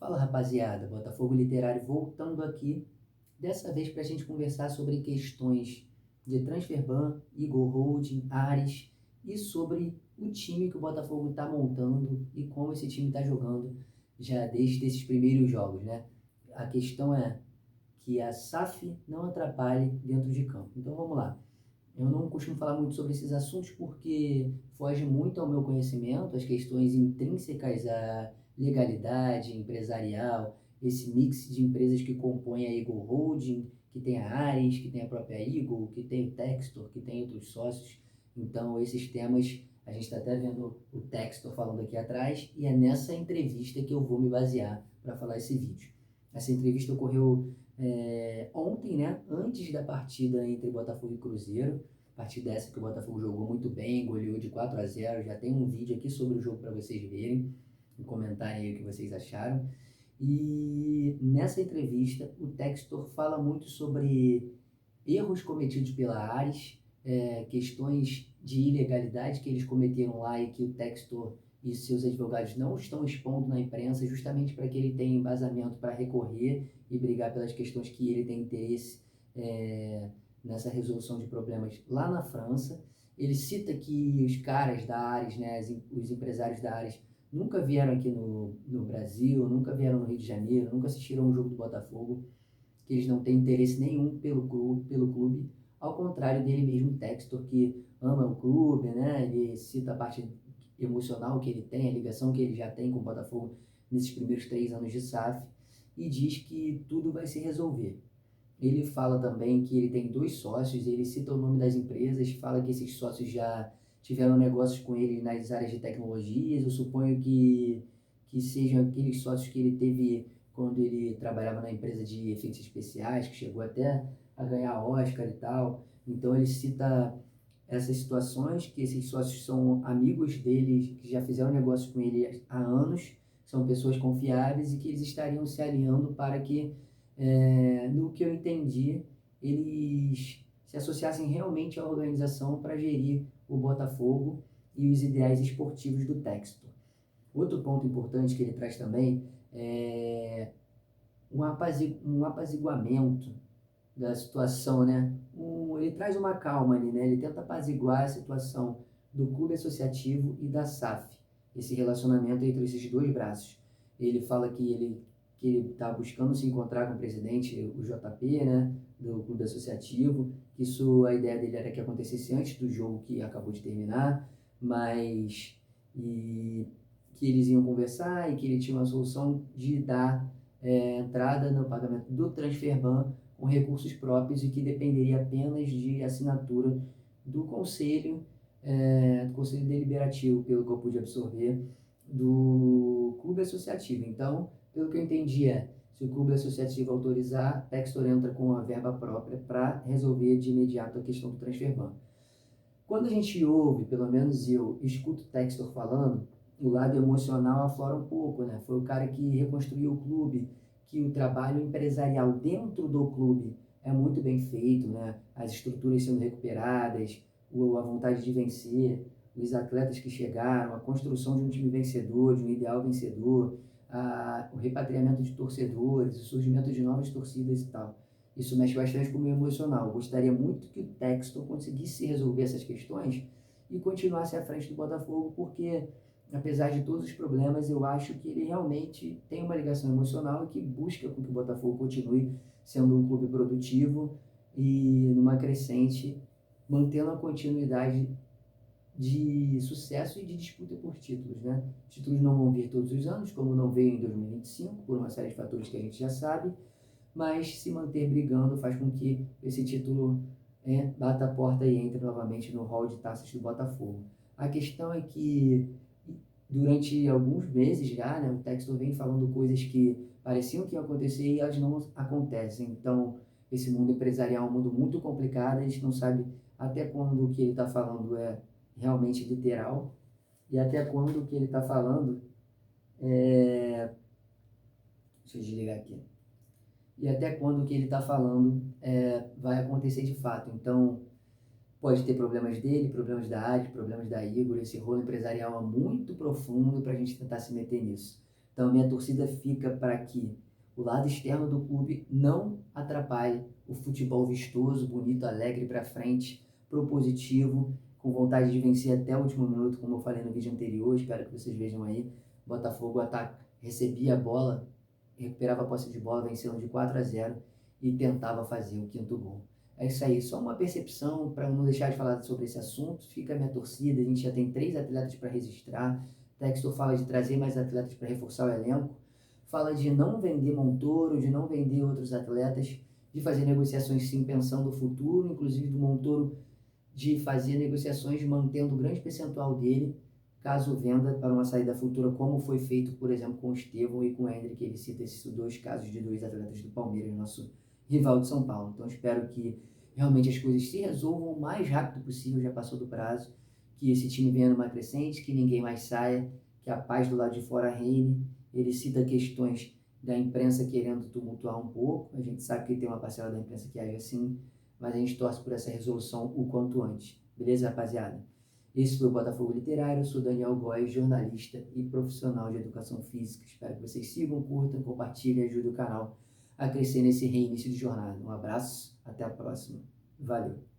Fala rapaziada, Botafogo Literário voltando aqui, dessa vez para a gente conversar sobre questões de Transferban, Igor Holding, Ares e sobre o time que o Botafogo está montando e como esse time está jogando já desde esses primeiros jogos, né? A questão é que a SAF não atrapalhe dentro de campo. Então vamos lá. Eu não costumo falar muito sobre esses assuntos porque foge muito ao meu conhecimento, as questões intrínsecas à legalidade empresarial, esse mix de empresas que compõem a Eagle Holding, que tem a Ares, que tem a própria Eagle, que tem o Textor, que tem outros sócios. Então, esses temas, a gente está até vendo o Textor falando aqui atrás, e é nessa entrevista que eu vou me basear para falar esse vídeo. Essa entrevista ocorreu ontem, né, antes da partida entre Botafogo e Cruzeiro, partida essa que o Botafogo jogou muito bem, goleou de 4-0, já tem um vídeo aqui sobre o jogo para vocês verem, e comentarem aí o que vocês acharam. E nessa entrevista, o Textor fala muito sobre erros cometidos pela Ares, questões de ilegalidade que eles cometeram lá e que o Textor e seus advogados não estão expondo na imprensa, justamente para que ele tenha embasamento para recorrer e brigar pelas questões que ele tem interesse nessa resolução de problemas lá na França. Ele cita que os caras da Ares, né, os empresários da Ares, nunca vieram aqui no Brasil, nunca vieram no Rio de Janeiro, nunca assistiram um jogo do Botafogo, que eles não têm interesse nenhum pelo clube, ao contrário dele mesmo, Textor, que ama o clube, né? Ele cita a parte emocional que ele tem, a ligação que ele já tem com o Botafogo nesses primeiros 3 anos de SAF, e diz que tudo vai se resolver. Ele fala também que ele tem 2 sócios, ele cita o nome das empresas, fala que esses sócios já tiveram negócios com ele nas áreas de tecnologias. Eu suponho que sejam aqueles sócios que ele teve quando ele trabalhava na empresa de efeitos especiais, que chegou até a ganhar Oscar e tal. Então ele cita essas situações, que esses sócios são amigos dele, que já fizeram negócio com ele há anos, são pessoas confiáveis e que eles estariam se alinhando para que, no que eu entendi, eles se associassem realmente à organização para gerir o Botafogo e os ideais esportivos do Textor. Outro ponto importante que ele traz também é um apaziguamento da situação, né? Ele traz uma calma ali, né? Ele tenta apaziguar a situação do clube associativo e da SAF, esse relacionamento entre esses 2 braços. Ele fala que ele está buscando se encontrar com o presidente, o JP, né, do clube associativo. Isso, a ideia dele era que acontecesse antes do jogo que acabou de terminar, mas que eles iam conversar e que ele tinha uma solução de dar entrada no pagamento do Transferban com recursos próprios e que dependeria apenas de assinatura do conselho deliberativo, pelo que eu pude absorver, do clube associativo. Então, pelo que eu entendi se o clube associativo autorizar, Textor entra com a verba própria para resolver de imediato a questão do Transferban. Quando a gente ouve, pelo menos eu, escuto o Textor falando, o lado emocional aflora um pouco, né? Foi o cara que reconstruiu o clube, que o trabalho empresarial dentro do clube é muito bem feito, né? As estruturas sendo recuperadas, a vontade de vencer, os atletas que chegaram, a construção de um time vencedor, de um ideal vencedor, o repatriamento de torcedores, o surgimento de novas torcidas e tal. Isso mexe bastante com o meu emocional. Eu gostaria muito que o Textor conseguisse resolver essas questões e continuasse à frente do Botafogo, porque, apesar de todos os problemas, eu acho que ele realmente tem uma ligação emocional e que busca com que o Botafogo continue sendo um clube produtivo e numa crescente, mantendo a continuidade de sucesso e de disputa por títulos, né? Os títulos não vão vir todos os anos, como não veio em 2025, por uma série de fatores que a gente já sabe, mas se manter brigando faz com que esse título bata a porta e entre novamente no hall de taças do Botafogo. A questão é que durante alguns meses já, né, o Textor vem falando coisas que pareciam que iam acontecer e elas não acontecem. Então, esse mundo empresarial é um mundo muito complicado, a gente não sabe até quando o que ele está falando é realmente literal e até quando o que ele está falando é... Deixa eu desligar aqui. E até quando o que ele está falando vai acontecer de fato. Então, pode ter problemas dele, problemas da área, problemas da Igor. Esse rolo empresarial é muito profundo para a gente tentar se meter nisso. Então, minha torcida fica para que o lado externo do clube não atrapalhe o futebol vistoso, bonito, alegre para frente, propositivo, com vontade de vencer até o último minuto, como eu falei no vídeo anterior. Espero que vocês vejam aí. Botafogo recebia a bola, recuperava a posse de bola, vencendo de 4-0 e tentava fazer o quinto gol. É isso aí, só uma percepção para não deixar de falar sobre esse assunto. Fica a minha torcida, a gente já tem 3 atletas para registrar. Textor fala de trazer mais atletas para reforçar o elenco. Fala de não vender Montoro, de não vender outros atletas, de fazer negociações sim pensando no futuro, inclusive do Montoro de fazer negociações mantendo o grande percentual dele, caso venda para uma saída futura, como foi feito, por exemplo, com o Estevão e com o Hendrick. Ele cita esses 2 casos de 2 atletas do Palmeiras, nosso rival de São Paulo. Então espero que realmente as coisas se resolvam o mais rápido possível, já passou do prazo, que esse time venha numa crescente, que ninguém mais saia, que a paz do lado de fora reine. Ele cita questões da imprensa querendo tumultuar um pouco, a gente sabe que tem uma parcela da imprensa que age assim, mas a gente torce por essa resolução o quanto antes. Beleza, rapaziada? Esse foi o Botafogo Literário. Eu sou Daniel Góes, jornalista e profissional de educação física. Espero que vocês sigam, curtam, compartilhem e ajudem o canal a crescer nesse reinício de jornada. Um abraço, até a próxima. Valeu!